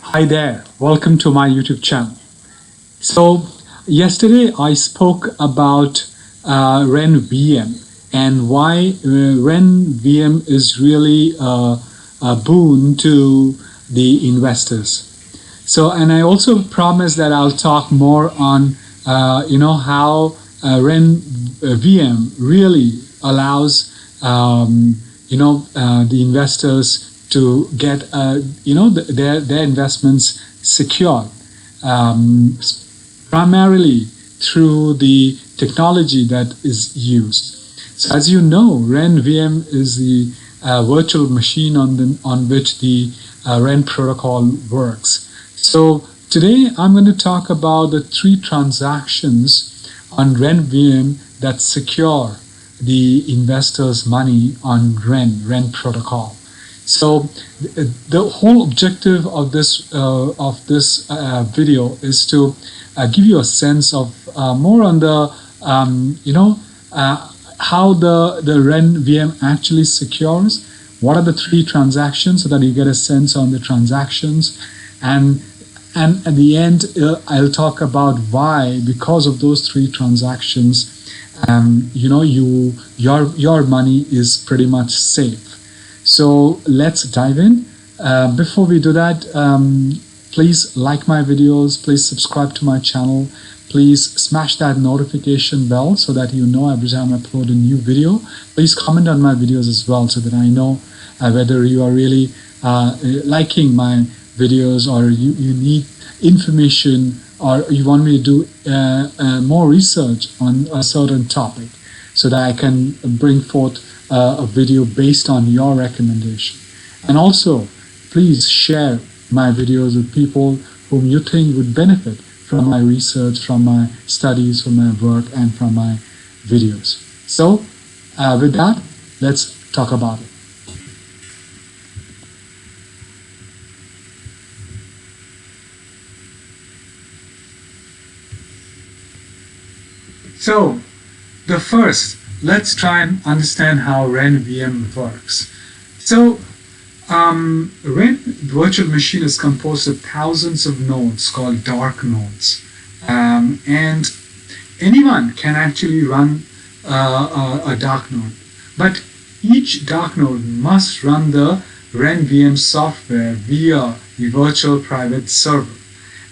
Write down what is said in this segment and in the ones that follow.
Hi there, welcome to my YouTube channel. So, yesterday I spoke about RenVM and why RenVM is really a boon to the investors. So, and I also promised that I'll talk more on, how RenVM really allows, the investors to get, their investments secure, primarily through the technology that is used. So, as you know, RenVM is the virtual machine on which the Ren protocol works. So today I'm going to talk about the 3 transactions on RenVM that secure the investors' money on Ren protocol. So the whole objective of this video is to give you a sense of more on the how the RenVM actually secures. What are the 3 transactions, so that you get a sense on the transactions, and at the end I'll talk about why, because of those 3 transactions, your money is pretty much safe. So let's dive in. Before we do that, please like my videos, please subscribe to my channel, please smash that notification bell so that you know every time I upload a new video. Please comment on my videos as well, so that I know whether you are really liking my videos, or you need information, or you want me to do more research on a certain topic, so that I can bring forth a video based on your recommendation. And also, please share my videos with people whom you think would benefit from my research, from my studies, from my work, and from my videos. So, with that, let's talk about it. So, let's try and understand how RenVM works. So, Ren virtual machine is composed of thousands of nodes called dark nodes, and anyone can actually run a dark node. But each dark node must run the RenVM software via the virtual private server,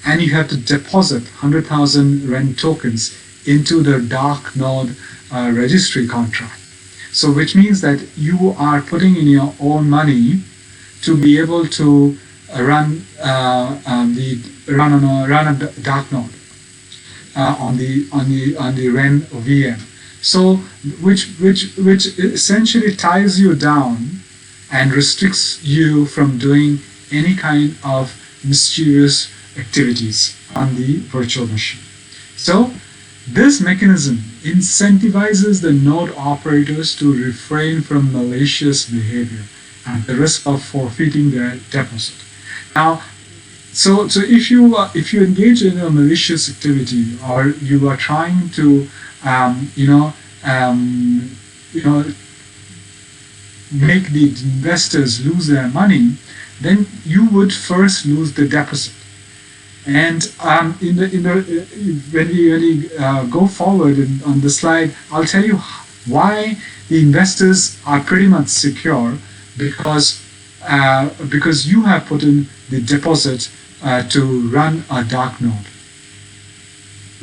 and you have to deposit 100,000 Ren tokens into the dark node registry contract. So which means that you are putting in your own money to be able to run a dark node on the Ren VM. So which essentially ties you down and restricts you from doing any kind of mischievous activities on the virtual machine. So this mechanism incentivizes the node operators to refrain from malicious behavior at the risk of forfeiting their deposit. Now, so if you engage in a malicious activity, or you are trying to make the investors lose their money, then you would first lose the deposit. And when we go forward on the slide, I'll tell you why the investors are pretty much secure, because you have put in the deposit to run a dark node.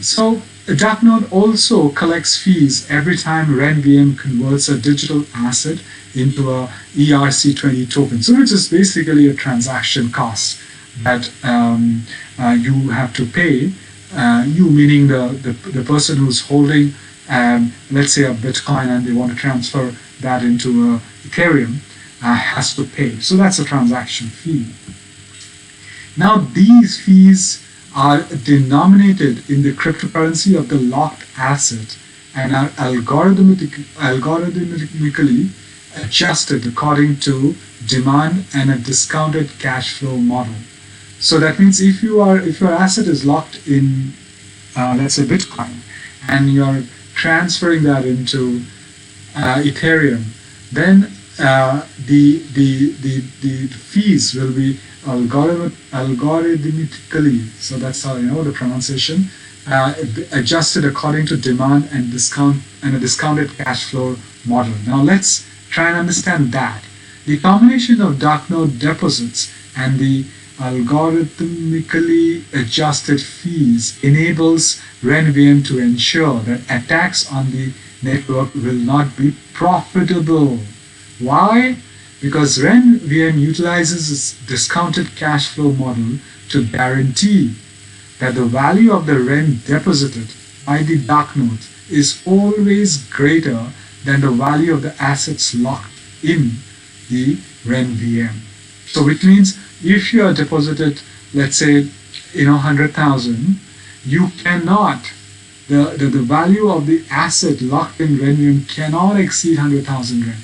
So a dark node also collects fees every time RenVM converts a digital asset into a ERC20 token, so which is basically a transaction cost that you have to pay. You meaning the person who's holding, let's say, a Bitcoin, and they want to transfer that into Ethereum, has to pay. So that's a transaction fee. Now these fees are denominated in the cryptocurrency of the locked asset and are algorithmically adjusted according to demand and a discounted cash flow model. So that means if your asset is locked in, let's say, Bitcoin, and you're transferring that into Ethereum, then the fees will be algorithmically, so that's how the pronunciation, adjusted according to demand and discount and a discounted cash flow model. Now let's try and understand that. The combination of dark node deposits and the algorithmically adjusted fees enables RenVM to ensure that attacks on the network will not be profitable. Why? Because RenVM utilizes its discounted cash flow model to guarantee that the value of the Ren deposited by the dark nodes is always greater than the value of the assets locked in the RenVM. So which means if you are deposited, let's say, 100,000, you cannot, the value of the asset locked in RenVM cannot exceed 100,000 Ren.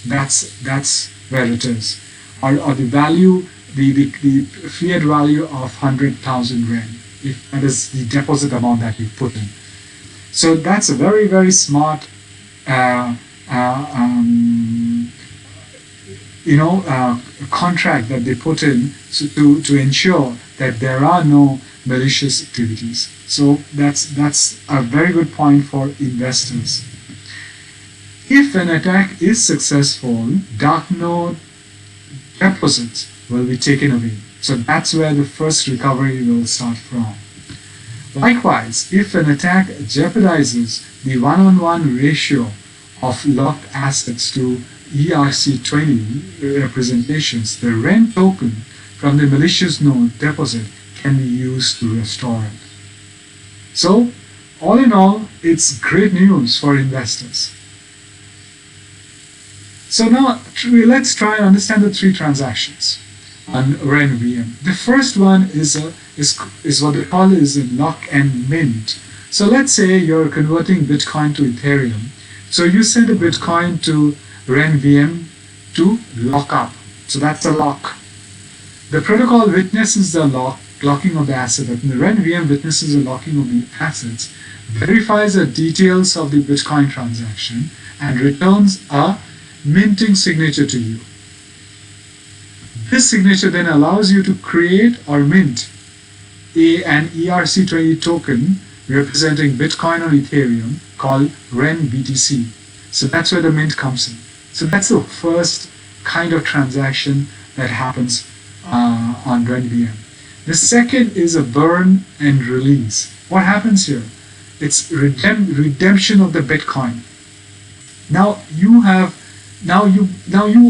That's where it is. Or the value, the fiat value of 100,000 Ren, if that is the deposit amount that you put in. So that's a very, very smart contract that they put in to ensure that there are no malicious activities. So that's a very good point for investors. If an attack is successful, dark node deposits will be taken away. So that's where the first recovery will start from. Likewise, if an attack jeopardizes the one-on-one ratio of locked assets to ERC20 representations, the Ren token from the malicious node deposit can be used to restore it. So, all in all, it's great news for investors. So now, let's try and understand the three transactions on RenVM. The first one is what they call is a lock and mint. So let's say you're converting Bitcoin to Ethereum. So you send a Bitcoin to RenVM to lock up. So that's a lock. The protocol witnesses the locking of the asset. The RenVM witnesses the locking of the assets, verifies the details of the Bitcoin transaction, and returns a minting signature to you. This signature then allows you to create or mint an ERC20 token representing Bitcoin or Ethereum called RenBTC. So that's where the mint comes in. So that's the first kind of transaction that happens on RenVM. The second is a burn and release. What happens here? It's redemption of the Bitcoin. Now you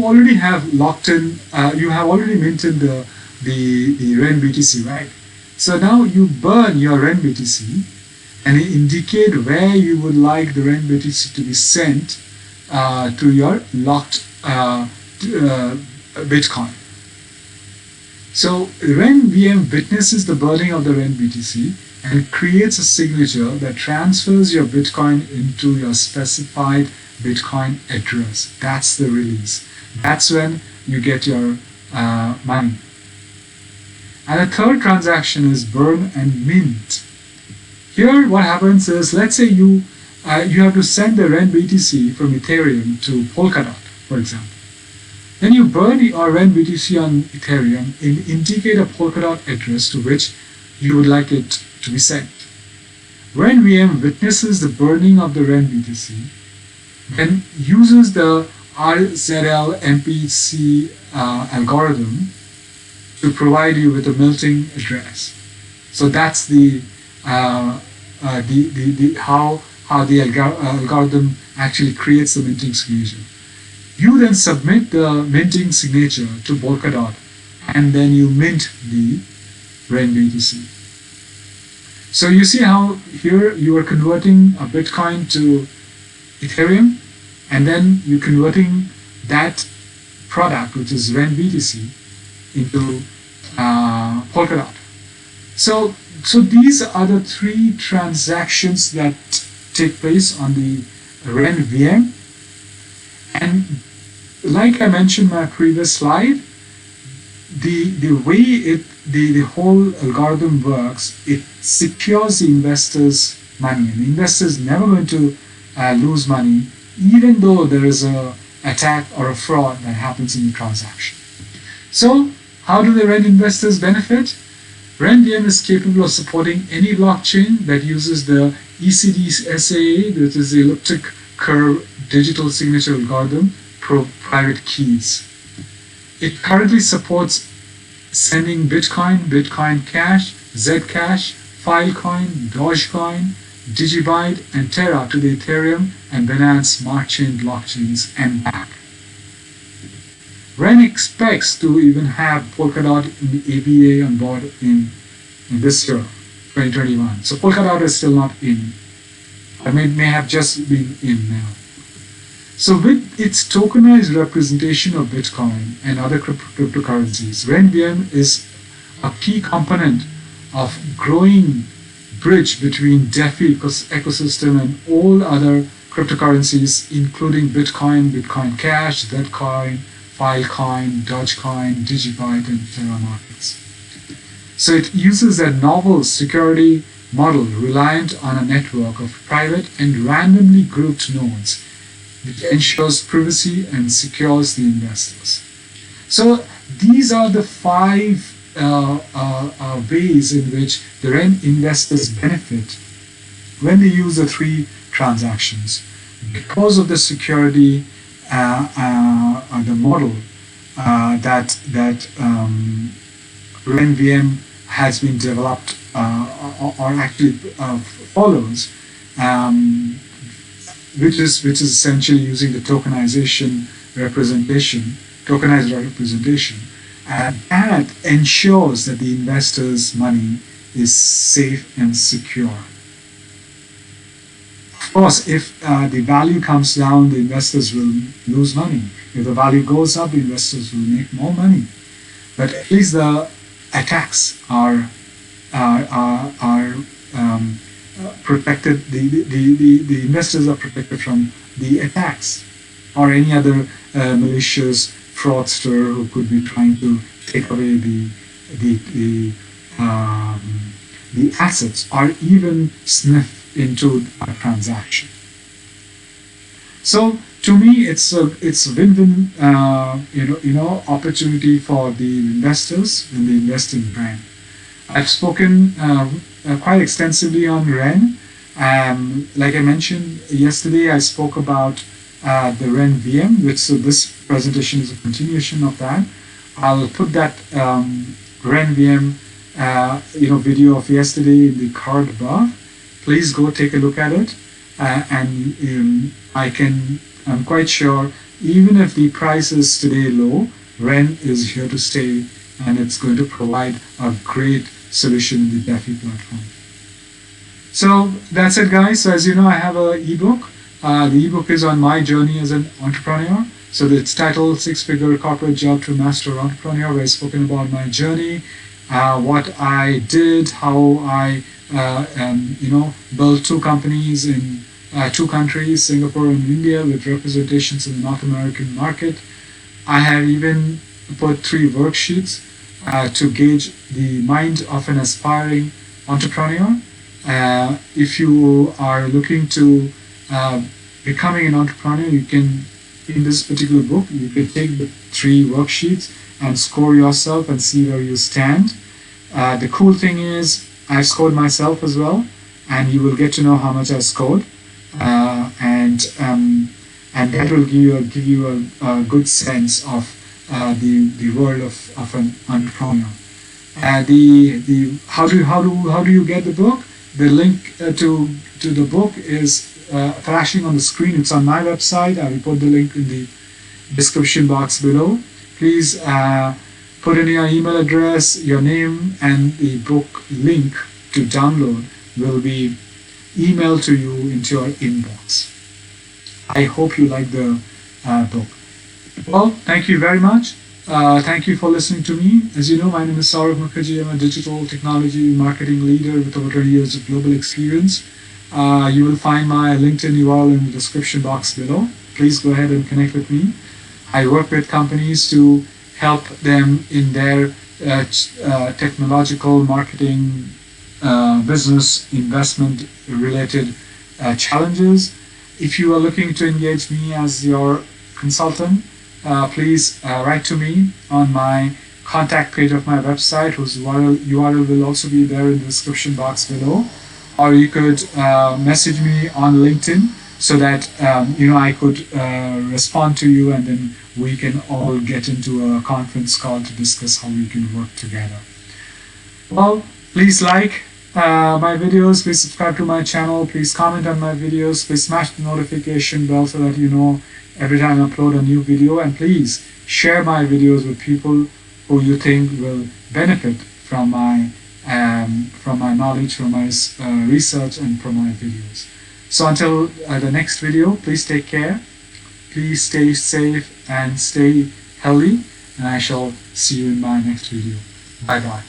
already have locked in. You have already minted the RenBTC, right? So now you burn your RenBTC and indicate where you would like the RenBTC to be sent to your locked Bitcoin. So RenVM witnesses the burning of the RenBTC and creates a signature that transfers your Bitcoin into your specified Bitcoin address. That's the release. That's when you get your money. And the third transaction is burn and mint. Here what happens is, let's say you have to send the RenBTC from Ethereum to Polkadot, for example. Then you burn your RenBTC on Ethereum and indicate a Polkadot address to which you would like it to be sent. RenVM witnesses the burning of the RenBTC, then uses the RZL MPC algorithm to provide you with a melting address. So that's the how the algorithm actually creates the minting signature. You then submit the minting signature to Polkadot, and then you mint the RenBTC. So you see how here you are converting a Bitcoin to Ethereum, and then you're converting that product, which is RenBTC, into Polkadot. So these are the three transactions that take place on the RenVM. And like I mentioned in my previous slide, the way the whole algorithm works, it secures the investors' money. And the investor is never going to lose money, even though there is a attack or a fraud that happens in the transaction. So How do the Ren investors benefit? RenVM is capable of supporting any blockchain that uses the ECD SAA, that is the elliptic curve digital signature algorithm, for private keys. It currently supports sending Bitcoin, Bitcoin Cash, Zcash, Filecoin, Dogecoin, Digibyte, and Terra to the Ethereum and Binance Smart Chain blockchains and back. Ren expects to even have Polkadot in the ABA on board in this year, 2021. So Polkadot is still not in. I mean, may have just been in now. So with its tokenized representation of Bitcoin and other cryptocurrencies, RenVM is a key component of growing bridge between DeFi ecosystem and all other cryptocurrencies, including Bitcoin, Bitcoin Cash, Zcoin, Filecoin, Dogecoin, Digibyte, and Terra markets. So it uses a novel security model reliant on a network of private and randomly grouped nodes, which ensures privacy and secures the investors. So these are the 5 ways in which the Ren investors benefit when they use the 3 transactions. Because of the security, the model that RenVM has been developed or actually follows, which is essentially using the tokenized representation, and that ensures that the investor's money is safe and secure. Of course, if the value comes down, the investors will lose money. If the value goes up, the investors will make more money. But at least the attacks are protected. The investors are protected from the attacks or any other malicious fraudster who could be trying to take away the assets or even sniff into a transaction. So to me, it's a win-win opportunity for the investors when they invest in Ren. I've spoken quite extensively on Ren. Like I mentioned yesterday, I spoke about the RenVM, which so this presentation is a continuation of that. I'll put that RenVM video of yesterday in the card above. Please go take a look at it, and I'm quite sure even if the price is today low, Ren is here to stay, and it's going to provide a great solution in the DeFi platform. So that's it, guys. So as you know, I have an ebook. The ebook is on my journey as an entrepreneur. So it's titled 6-Figure Corporate Job to Master Entrepreneur, where I've spoken about my journey, what I did, how I built 2 companies in 2 countries, Singapore and India, with representations in the North American market. I have even put 3 worksheets to gauge the mind of an aspiring entrepreneur. If you are looking to becoming an entrepreneur, you can, in this particular book, you can take the 3 worksheets and score yourself and see where you stand. The cool thing is, I've scored myself as well, and you will get to know how much I scored, and that will give you a good sense of the world of an entrepreneur. How do you get the book? The link to the book is flashing on the screen. It's on my website. I will put the link in the description box below. Please put in your email address, your name, and the book link to download will be emailed to you into your inbox. I hope you like the book. Well, thank you very much. Thank you for listening to me. As you know, my name is Saurav Mukherjee. I'm a digital technology marketing leader with over 20 years of global experience. You will find my LinkedIn URL in the description box below. Please go ahead and connect with me. I work with companies to help them in their technological marketing, business, investment related challenges. If you are looking to engage me as your consultant, please write to me on my contact page of my website, whose URL will also be there in the description box below. Or you could message me on LinkedIn so that I could respond to you, and then we can all get into a conference call to discuss how we can work together. Well, please like my videos, please subscribe to my channel, please comment on my videos, please smash the notification bell so that you know every time I upload a new video, and please share my videos with people who you think will benefit from my knowledge, from my research, and from my videos. So until the next video, please take care, please stay safe and stay healthy, and I shall see you in my next video. Bye bye.